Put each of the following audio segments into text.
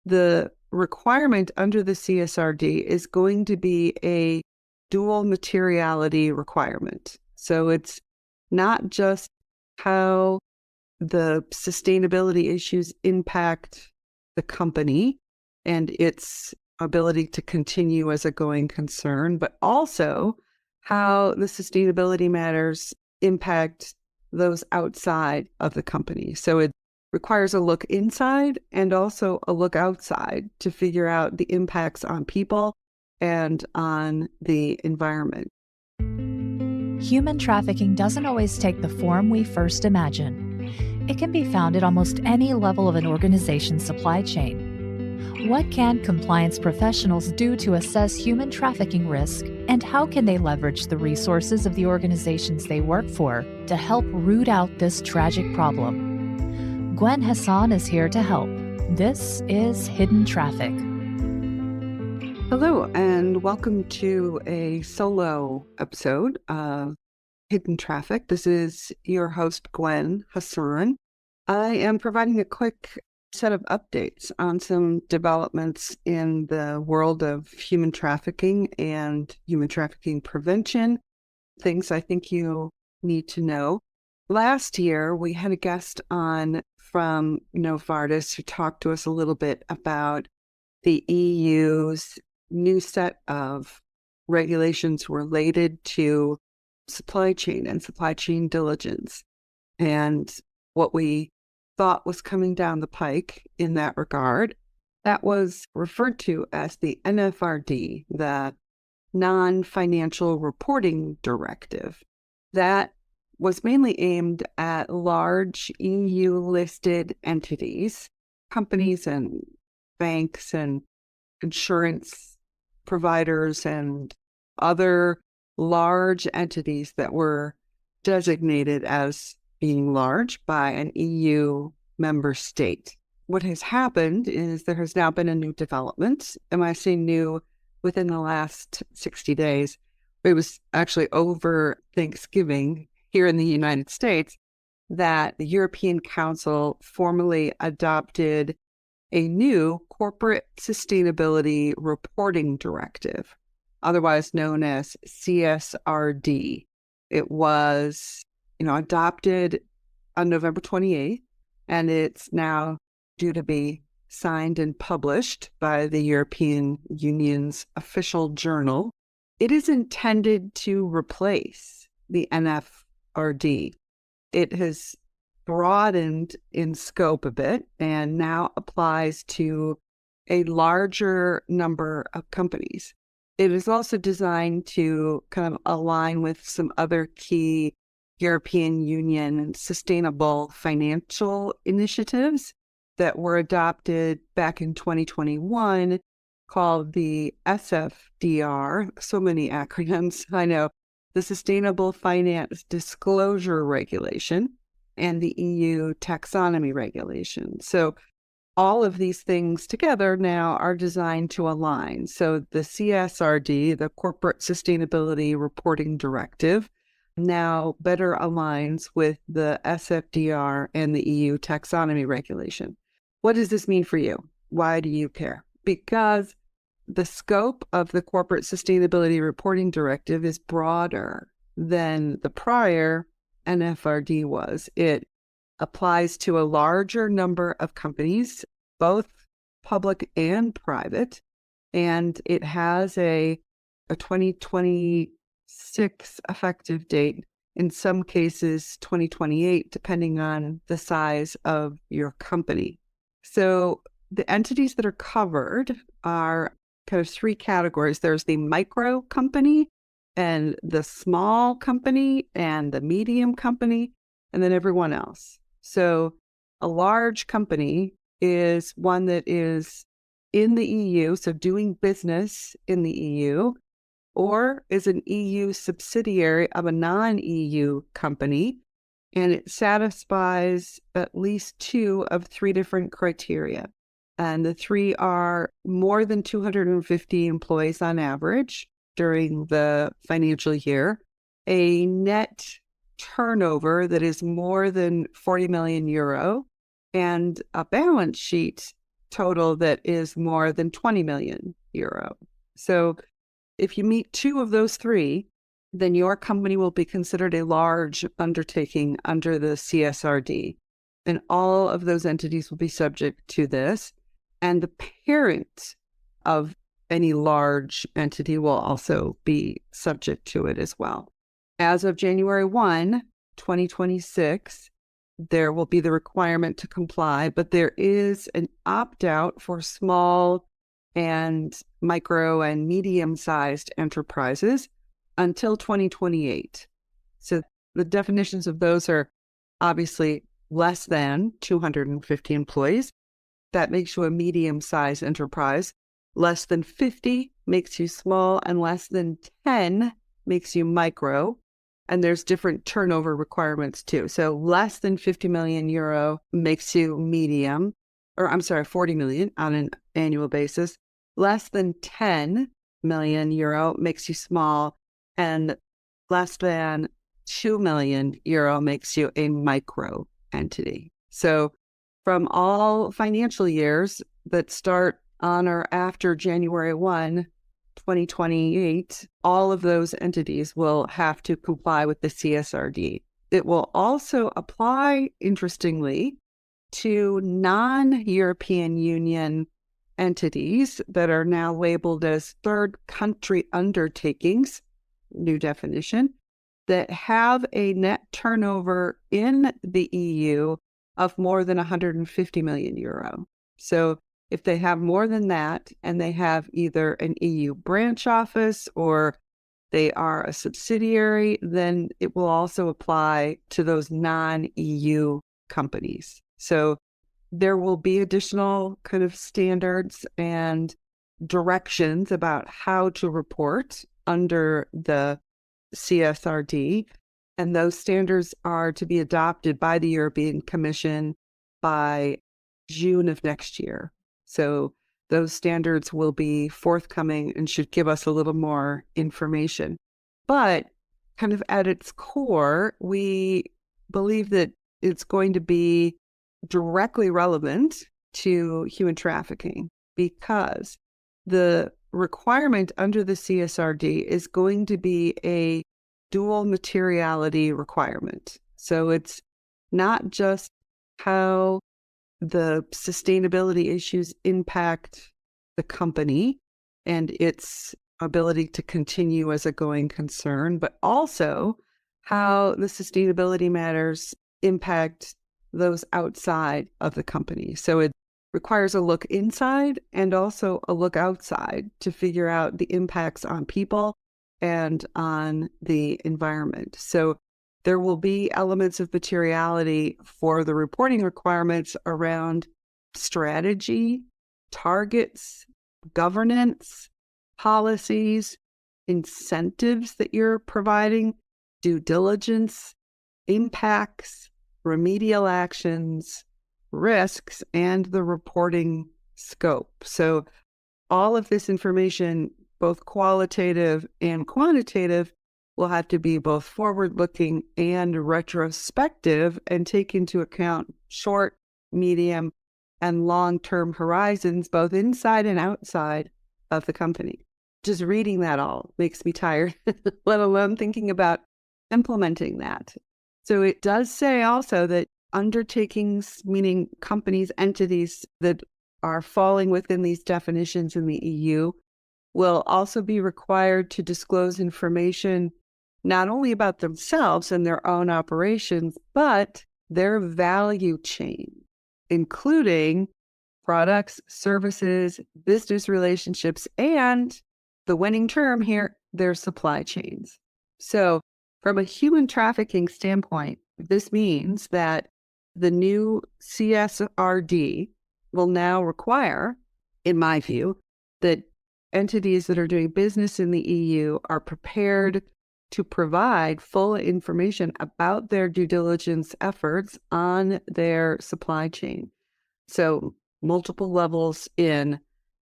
the requirement under the CSRD is going to be a dual materiality requirement. So it's not just how the sustainability issues impact the company and its ability to continue as a going concern, but also how the sustainability matters impact those outside of the company. So it requires a look inside and also a look outside to figure out the impacts on people and on the environment. Human trafficking doesn't always take the form we first imagine. It can be found at almost any level of an organization's supply chain. What can compliance professionals do to assess human trafficking risk, and how can they leverage the resources of the organizations they work for to help root out this tragic problem? Gwen Hassan is here to help. This is Hidden Traffic. Hello, and welcome to a solo episode of Hidden Traffic. This is your host, Gwen Hassan. I am providing a quick set of updates on some developments in the world of human trafficking and human trafficking prevention, things I think you need to know. Last year, we had a guest on from Novartis who talked to us a little bit about the EU's new set of regulations related to supply chain and supply chain diligence, and what we thought was coming down the pike in that regard. That was referred to as the NFRD, the Non-Financial Reporting Directive. That was mainly aimed at large EU-listed entities, companies and banks and insurance providers and other large entities that were designated as being large by an EU member state. What has happened is there has now been a new development, and I say new within the last 60 days. It was actually over Thanksgiving here in the United States that the European Council formally adopted a new Corporate Sustainability Reporting Directive, otherwise known as CSRD. It was adopted on November 28th, and it's now due to be signed and published by the European Union's official journal. It is intended to replace the NFRD. It has broadened in scope a bit and now applies to a larger number of companies. It is also designed to kind of align with some other key European Union sustainable financial initiatives that were adopted back in 2021 called the SFDR, so many acronyms, I know, the Sustainable Finance Disclosure Regulation and the EU Taxonomy Regulation. So all of these things together now are designed to align. So the CSRD, the Corporate Sustainability Reporting Directive, now better aligns with the SFDR and the EU Taxonomy Regulation. What does this mean for you? Why do you care? Because the scope of the Corporate Sustainability Reporting Directive is broader than the prior NFRD was. It applies to a larger number of companies, both public and private, and it has a 2026 effective date, in some cases 2028, depending on the size of your company. So the entities that are covered are kind of three categories. There's the micro company and the small company and the medium company, and then everyone else. So a large company is one that is in the EU, so doing business in the EU, or is an EU subsidiary of a non-EU company, and it satisfies at least two of three different criteria. And the three are more than 250 employees on average during the financial year, a net turnover that is more than 40 million euro, and a balance sheet total that is more than 20 million euro. So if you meet two of those three, then your company will be considered a large undertaking under the CSRD. And all of those entities will be subject to this. And the parent of any large entity will also be subject to it as well. As of January 1, 2026, there will be the requirement to comply, but there is an opt-out for small and micro and medium-sized enterprises until 2028. So the definitions of those are obviously less than 250 employees. That makes you a medium-sized enterprise. Less than 50 makes you small, and less than 10 makes you micro. And there's different turnover requirements too. So less than 50 million euro makes you medium, 40 million on an annual basis. Less than 10 million euro makes you small, and less than 2 million euro makes you a micro entity. So from all financial years that start on or after January 1, 2028, all of those entities will have to comply with the CSRD. It will also apply, interestingly, to non-European Union entities that are now labeled as third country undertakings, new definition, that have a net turnover in the EU of more than 150 million euro. So if they have more than that, and they have either an EU branch office or they are a subsidiary, then it will also apply to those non-EU companies. So there will be additional kind of standards and directions about how to report under the CSRD. And those standards are to be adopted by the European Commission by June of next year. So those standards will be forthcoming and should give us a little more information. But kind of at its core, we believe that it's going to be directly relevant to human trafficking because the requirement under the CSRD is going to be a dual materiality requirement. So it's not just how the sustainability issues impact the company and its ability to continue as a going concern, but also how the sustainability matters impact those outside of the company. So it requires a look inside and also a look outside to figure out the impacts on people and on the environment. So there will be elements of materiality for the reporting requirements around strategy, targets, governance, policies, incentives that you're providing, due diligence, impacts, remedial actions, risks, and the reporting scope. So all of this information, both qualitative and quantitative, will have to be both forward-looking and retrospective and take into account short, medium, and long-term horizons, both inside and outside of the company. Just reading that all makes me tired, let alone thinking about implementing that. So it does say also that undertakings, meaning companies, entities that are falling within these definitions in the EU, will also be required to disclose information not only about themselves and their own operations, but their value chain, including products, services, business relationships, and the winning term here, their supply chains. So from a human trafficking standpoint, this means that the new CSRD will now require, in my view, that entities that are doing business in the EU are prepared to provide full information about their due diligence efforts on their supply chain. So multiple levels in,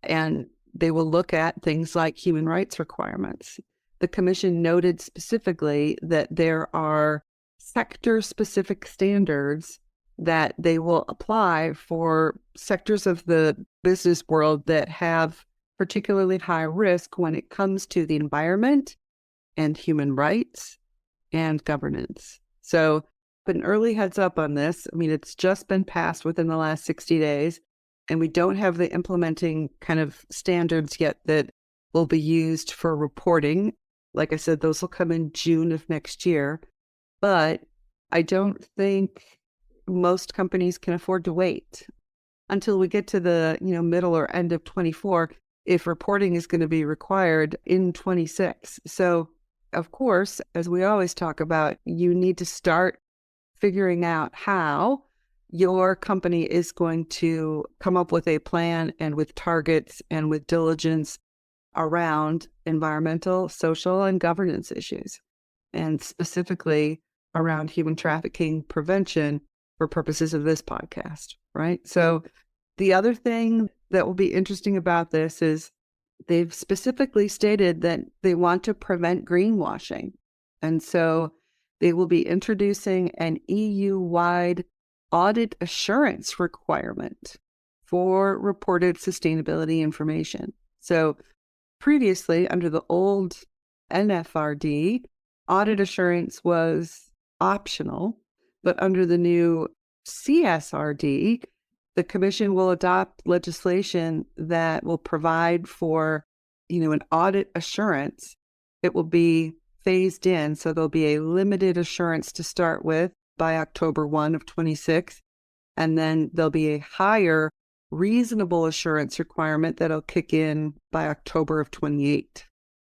and they will look at things like human rights requirements. The Commission noted specifically that there are sector-specific standards that they will apply for sectors of the business world that have particularly high risk when it comes to the environment and human rights and governance. So, but an early heads up on this. I mean, it's just been passed within the last 60 days, and we don't have the implementing kind of standards yet that will be used for reporting. Like I said, those will come in June of next year. But I don't think most companies can afford to wait until we get to the middle or end of 24 if reporting is going to be required in 26. So, of course, as we always talk about, you need to start figuring out how your company is going to come up with a plan and with targets and with diligence around environmental, social, and governance issues, and specifically around human trafficking prevention for purposes of this podcast, right? So the other thing that will be interesting about this is they've specifically stated that they want to prevent greenwashing. And so they will be introducing an EU-wide audit assurance requirement for reported sustainability information. So previously, under the old NFRD, audit assurance was optional, but under the new CSRD, the Commission will adopt legislation that will provide for, an audit assurance. It will be phased in, so there'll be a limited assurance to start with by October 1 of 26, and then there'll be a higher reasonable assurance requirement that'll kick in by October of 28.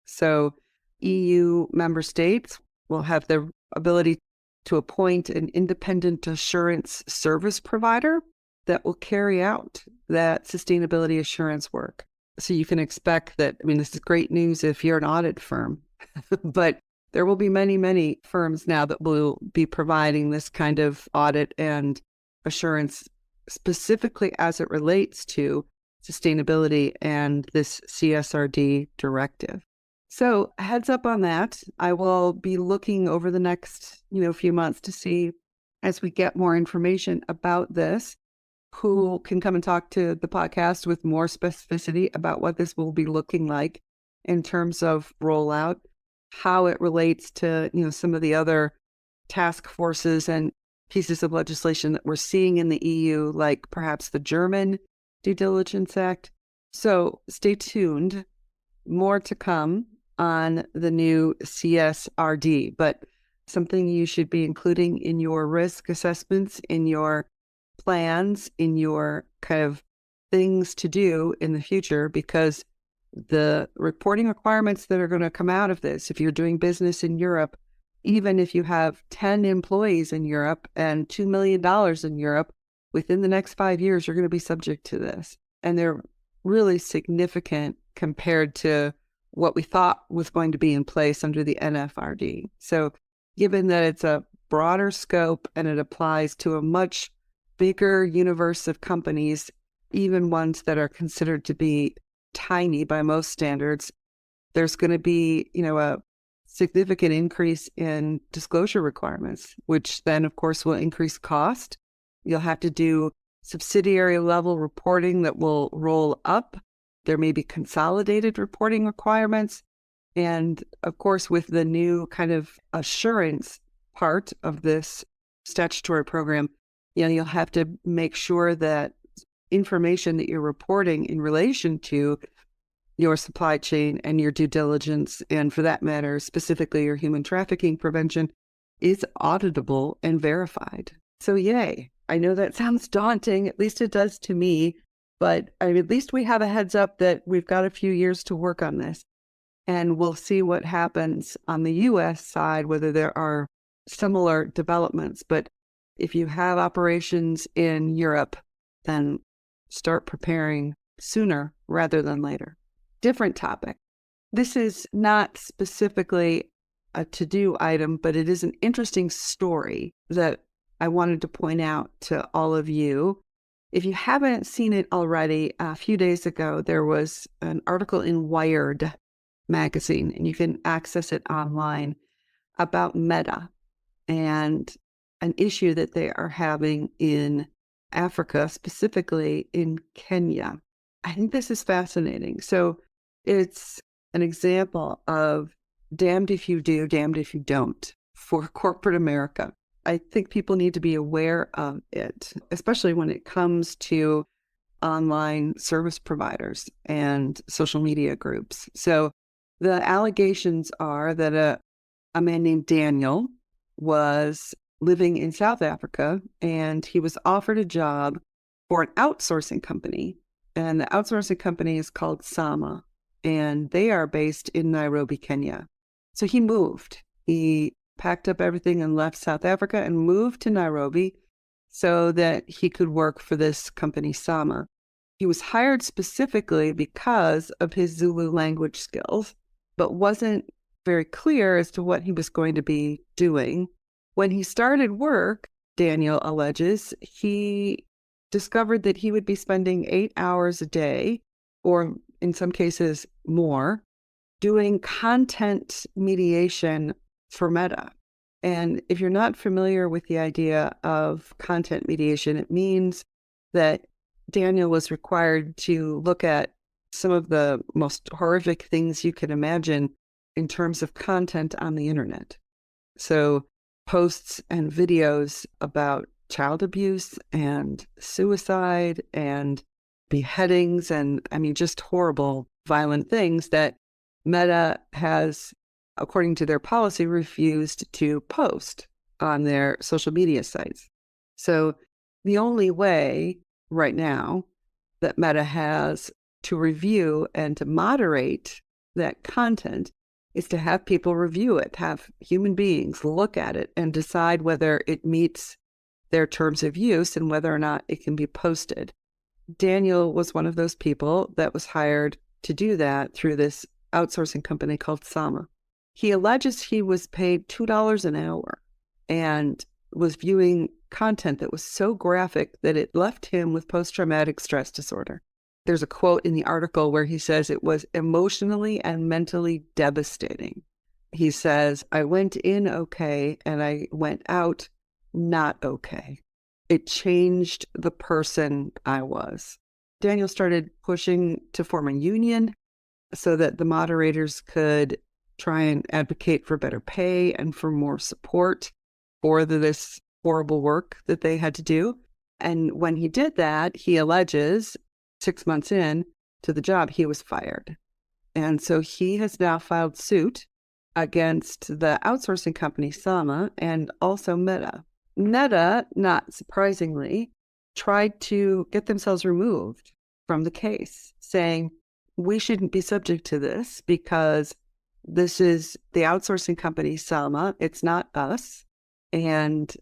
So EU member states will have the ability to appoint an independent assurance service provider that will carry out that sustainability assurance work. So you can expect that, this is great news if you're an audit firm, but there will be many, many firms now that will be providing this kind of audit and assurance specifically as it relates to sustainability and this CSRD directive. So heads up on that. I will be looking over the next, few months to see, as we get more information about this, who can come and talk to the podcast with more specificity about what this will be looking like in terms of rollout, how it relates to, some of the other task forces and pieces of legislation that we're seeing in the EU, like perhaps the German Due Diligence Act. So stay tuned. More to come on the new CSRD, but something you should be including in your risk assessments, in your plans, in your kind of things to do in the future, because the reporting requirements that are going to come out of this, if you're doing business in Europe, even if you have 10 employees in Europe and $2 million in Europe, within the next 5 years, you're going to be subject to this. And they're really significant compared to what we thought was going to be in place under the NFRD. So given that it's a broader scope and it applies to a much bigger universe of companies, even ones that are considered to be tiny by most standards, there's going to be, a significant increase in disclosure requirements, which then, of course, will increase cost. You'll have to do subsidiary-level reporting that will roll up. There may be consolidated reporting requirements. And, of course, with the new kind of assurance part of this statutory program, you'll have to make sure that information that you're reporting in relation to your supply chain and your due diligence, and for that matter, specifically your human trafficking prevention, is auditable and verified. So yay. I know that sounds daunting, at least it does to me, but at least we have a heads up that we've got a few years to work on this. And we'll see what happens on the U.S. side, whether there are similar developments. But if you have operations in Europe, then start preparing sooner rather than later. Different topic. This is not specifically a to-do item, but it is an interesting story that I wanted to point out to all of you. If you haven't seen it already, a few days ago, there was an article in Wired magazine, and you can access it online, about Meta and an issue that they are having in Africa, specifically in Kenya. I think this is fascinating. So it's an example of damned if you do, damned if you don't for corporate America. I think people need to be aware of it, especially when it comes to online service providers and social media groups. So the allegations are that a man named Daniel was living in South Africa, and he was offered a job for an outsourcing company. And the outsourcing company is called Sama, and they are based in Nairobi, Kenya. So he moved. He packed up everything and left South Africa and moved to Nairobi so that he could work for this company, Sama. He was hired specifically because of his Zulu language skills, but wasn't very clear as to what he was going to be doing. When he started work, Daniel alleges, he discovered that he would be spending 8 hours a day, or in some cases more, doing content mediation for Meta. And if you're not familiar with the idea of content mediation, it means that Daniel was required to look at some of the most horrific things you can imagine in terms of content on the internet. So posts and videos about child abuse and suicide and beheadings and, just horrible, violent things that Meta has, according to their policy, refused to post on their social media sites. So the only way right now that Meta has to review and to moderate that content is to have people review it, have human beings look at it and decide whether it meets their terms of use and whether or not it can be posted. Daniel was one of those people that was hired to do that through this outsourcing company called Sama. He alleges he was paid $2 an hour and was viewing content that was so graphic that it left him with post-traumatic stress disorder. There's a quote in the article where he says it was emotionally and mentally devastating. He says, "I went in okay and I went out not okay. It changed the person I was." Daniel started pushing to form a union so that the moderators could try and advocate for better pay and for more support for this horrible work that they had to do. And when he did that, he alleges 6 months in to the job, he was fired. And so he has now filed suit against the outsourcing company Sama and also Meta. Meta, not surprisingly, tried to get themselves removed from the case, saying, we shouldn't be subject to this because this is the outsourcing company Sama. It's not us. And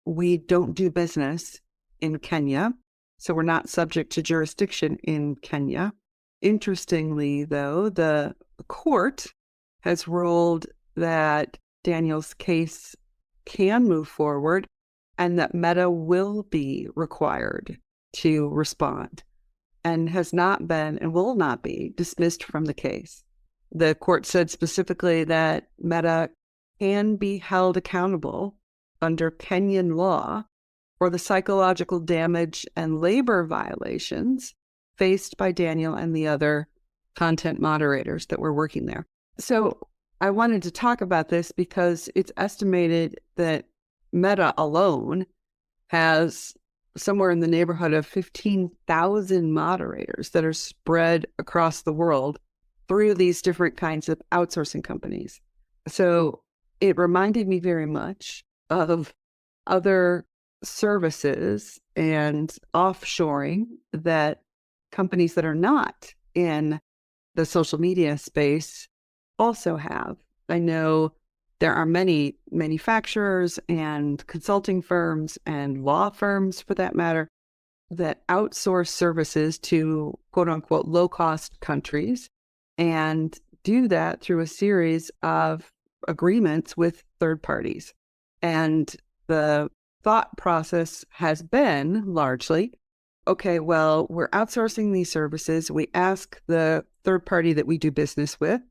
we don't do business in Kenya. So we're not subject to jurisdiction in Kenya. Interestingly, though, the court has ruled that Daniel's case can move forward and that Meta will be required to respond and has not been and will not be dismissed from the case. The court said specifically that Meta can be held accountable under Kenyan law for the psychological damage and labor violations faced by Daniel and the other content moderators that were working there. So I wanted to talk about this because it's estimated that Meta alone has somewhere in the neighborhood of 15,000 moderators that are spread across the world through these different kinds of outsourcing companies. So it reminded me very much of other services and offshoring that companies that are not in the social media space also have. I know there are many manufacturers and consulting firms and law firms, for that matter, that outsource services to quote unquote low-cost countries and do that through a series of agreements with third parties. And the thought process has been largely, okay, well, we're outsourcing these services. We ask the third party that we do business with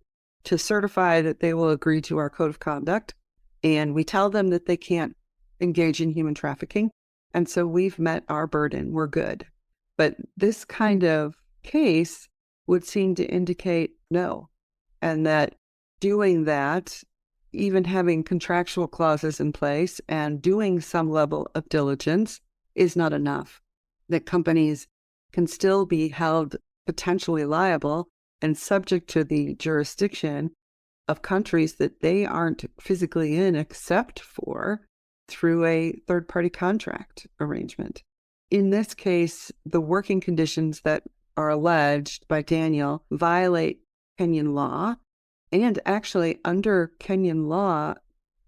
to certify that they will agree to our code of conduct. And we tell them that they can't engage in human trafficking. And so we've met our burden. We're good. But this kind of case would seem to indicate no, and that doing that, even having contractual clauses in place and doing some level of diligence, is not enough. That companies can still be held potentially liable and subject to the jurisdiction of countries that they aren't physically in except for through a third-party contract arrangement. In this case, the working conditions that are alleged by Daniel violate Kenyan law, and actually under Kenyan law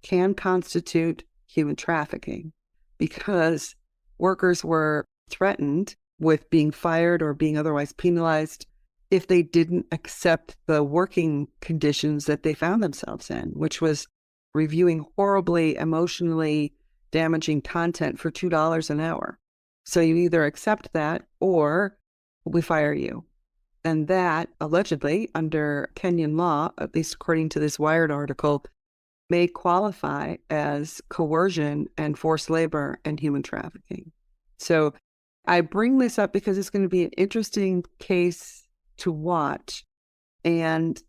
can constitute human trafficking because workers were threatened with being fired or being otherwise penalized if they didn't accept the working conditions that they found themselves in, which was reviewing horribly emotionally damaging content for $2 an hour. So you either accept that or we fire you. And that, allegedly, under Kenyan law, at least according to this Wired article, may qualify as coercion and forced labor and human trafficking. So I bring this up because it's going to be an interesting case to watch and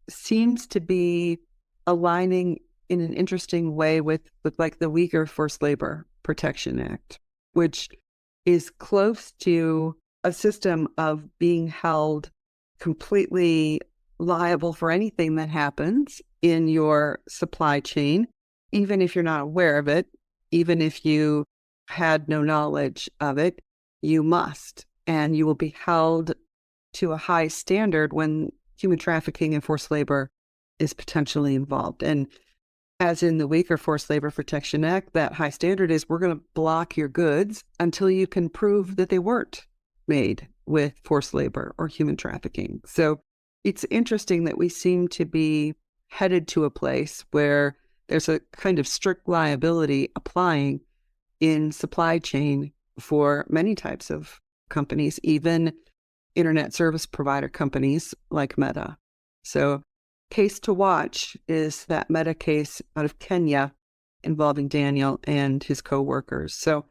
seems to be aligning in an interesting way with like the Uyghur Forced Labor Protection Act, which is close to a system of being held completely liable for anything that happens in your supply chain, even if you're not aware of it, even if you had no knowledge of it, you must, and you will be held to a high standard when human trafficking and forced labor is potentially involved. And as in the Uyghur Forced Labor Protection Act, that high standard is we're going to block your goods until you can prove that they weren't made with forced labor or human trafficking. So it's interesting that we seem to be headed to a place where there's a kind of strict liability applying in supply chain for many types of companies, even internet service provider companies like Meta. So case to watch is that Meta case out of Kenya involving Daniel and his co-workers. So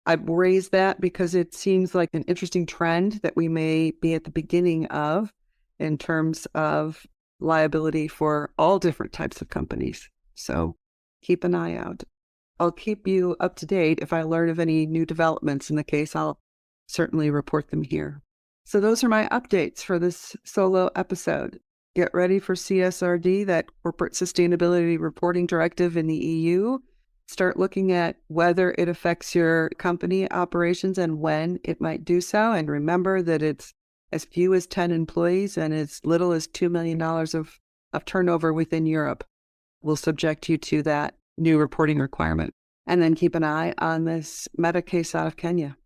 I've raised that because it seems like an interesting trend that we may be at the beginning of in terms of liability for all different types of companies. So keep an eye out. I'll keep you up to date. If I learn of any new developments in the case, I'll certainly report them here. So those are my updates for this solo episode. Get ready for CSRD, that Corporate Sustainability Reporting Directive in the EU. Start looking at whether it affects your company operations and when it might do so. And remember that it's as few as 10 employees and as little as $2 million of turnover within Europe will subject you to that new reporting requirement. And then keep an eye on this Meta case out of Kenya.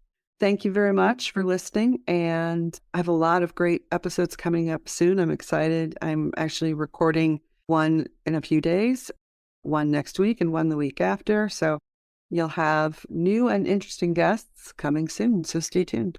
Thank you very much for listening. And I have a lot of great episodes coming up soon. I'm excited. I'm actually recording one in a few days, one next week, and one the week after. So you'll have new and interesting guests coming soon. So stay tuned.